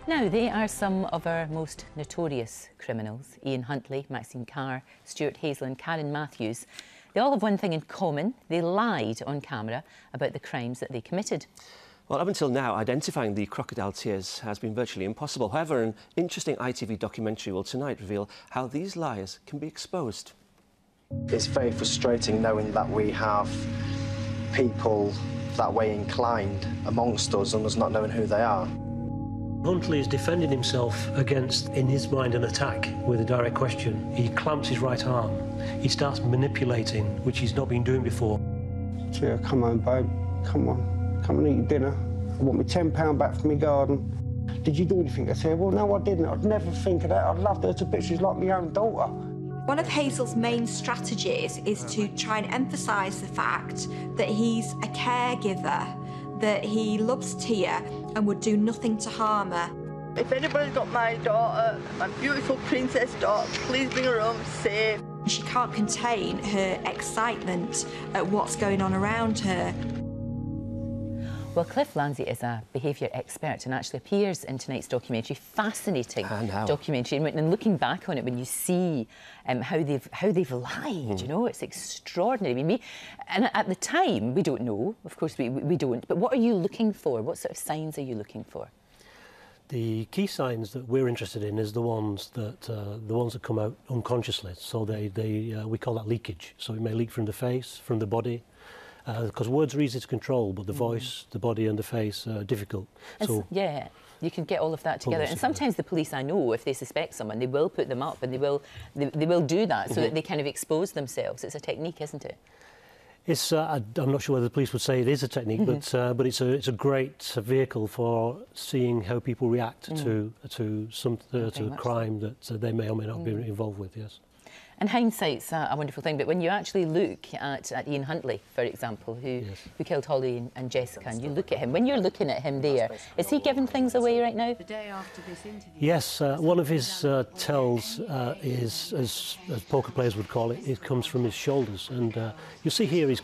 Now, they are some of our most notorious criminals. Ian Huntley, Maxine Carr, Stuart Hazel and Karen Matthews. They all have one thing in common. They lied on camera about the crimes that they committed. Well, up until now, identifying the crocodile tears has been virtually impossible. However, an interesting ITV documentary will tonight reveal how these lies can be exposed. It's very frustrating knowing that we have people that way inclined amongst us and us not knowing who they are. Huntley is defending himself against, in his mind, an attack with a direct question. He clamps his right arm. He starts manipulating, which he's not been doing before. Yeah, come on, babe. Come on. Come and eat your dinner. I want my £10 back from my garden. Did you do anything? I said, well, no, I didn't. I'd never think of that. I'd love her to bitch. She's like my own daughter. One of Hazel's main strategies is to try and emphasise the fact that he's a caregiver, that he loves Tia and would do nothing to harm her. If anybody's got my daughter, my beautiful princess daughter, please bring her home safe. She can't contain her excitement at what's going on around her. Well, Cliff Lansley is a behaviour expert and actually appears in tonight's documentary. Fascinating documentary. And looking back on it, when you see how they've lied, you know, it's extraordinary. I mean, and at the time, we don't know. Of course, we don't. But what are you looking for? What sort of signs are you looking for? The key signs that we're interested in is the ones that come out unconsciously. So we call that leakage. So it may leak from the face, from the body. Because words are easy to control, but the voice, the body and the face are difficult. So yeah, you can get all of that together. And sometimes the police, I know, if they suspect someone, they will put them up and they will do that so that they kind of expose themselves. It's a technique, isn't it? It's, I'm not sure whether the police would say it is a technique, but it's a great vehicle for seeing how people react to a crime that they may or may not be involved with, yes. And hindsight's a wonderful thing, but when you actually look at Ian Huntley, for example, who killed Holly and Jessica, and you look at him, when you're looking at him there, is he giving things away right now? The day after this interview. Yes, one of his tells is, as poker players would call it comes from his shoulders. And you see here he's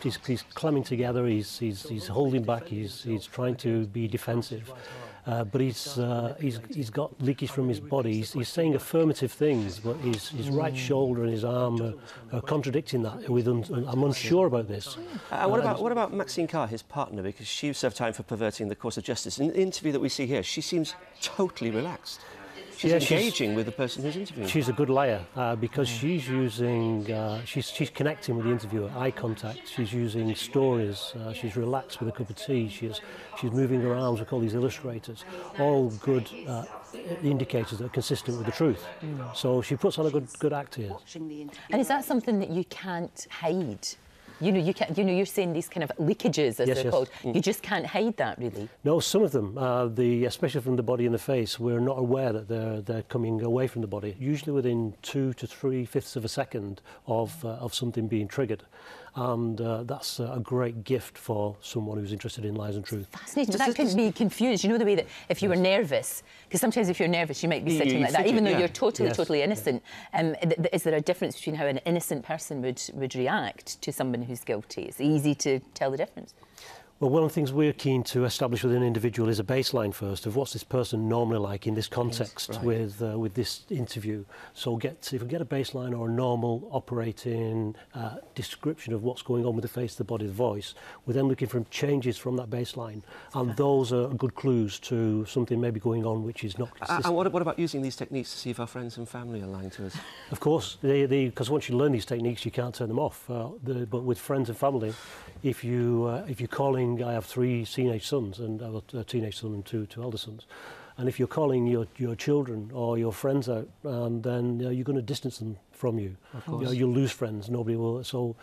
clamming together, he's holding back, he's trying to be defensive. But he's got leakage from his body. He's saying affirmative things, but his right shoulder and his arm are contradicting that. I'm unsure about this. What about Maxine Carr, his partner, because she served time for perverting the course of justice? In the interview that we see here, she seems totally relaxed. She's engaging with the person who's interviewing. She's a good liar because she's using, she's connecting with the interviewer, eye contact. She's using stories. She's relaxed with a cup of tea. She's moving her arms. We call these illustrators. All good indicators that are consistent with the truth. So she puts on a good act here. And is that something that you can't hide? You know, you're saying these kind of leakages, as they're called. You just can't hide that, really. No, some of them, especially from the body and the face, we're not aware that they're coming away from the body. Usually within 2 to 3/5 of a second of something being triggered, and that's a great gift for someone who's interested in lies and truth. Fascinating. But that can be confused. You know the way that if you were nervous, because sometimes if you're nervous, you might be sitting like that, even though you're totally innocent. Is there a difference between how an innocent person would react to someone who's guilty? It's easy to tell the difference. Well, one of the things we're keen to establish with an individual is a baseline first of what's this person normally like in this context with this interview. So if we get a baseline or a normal operating description of what's going on with the face, the body, the voice, we're then looking for changes from that baseline, and those are good clues to something maybe going on which is not consistent. And what about using these techniques to see if our friends and family are lying to us? Of course, because once you learn these techniques, you can't turn them off. But with friends and family, if you're calling, I have 3 teenage sons, and I have a teenage son and two elder sons. And if you're calling your children or your friends out, and then you're going to distance them from you. Of course. You'll lose friends. Nobody will. So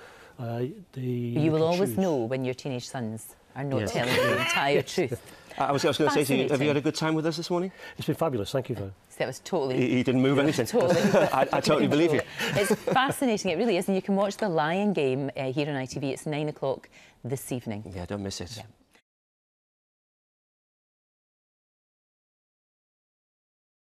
you will always know when your teenage sons are not telling the entire truth. I was going to say to you, have you had a good time with us this morning? It's been fabulous, thank you for that. Was totally... He didn't move anything. Totally. I totally believe you. It's fascinating, it really is, and you can watch The Lying Game here on ITV. It's 9 o'clock this evening. Yeah, don't miss it. Yeah.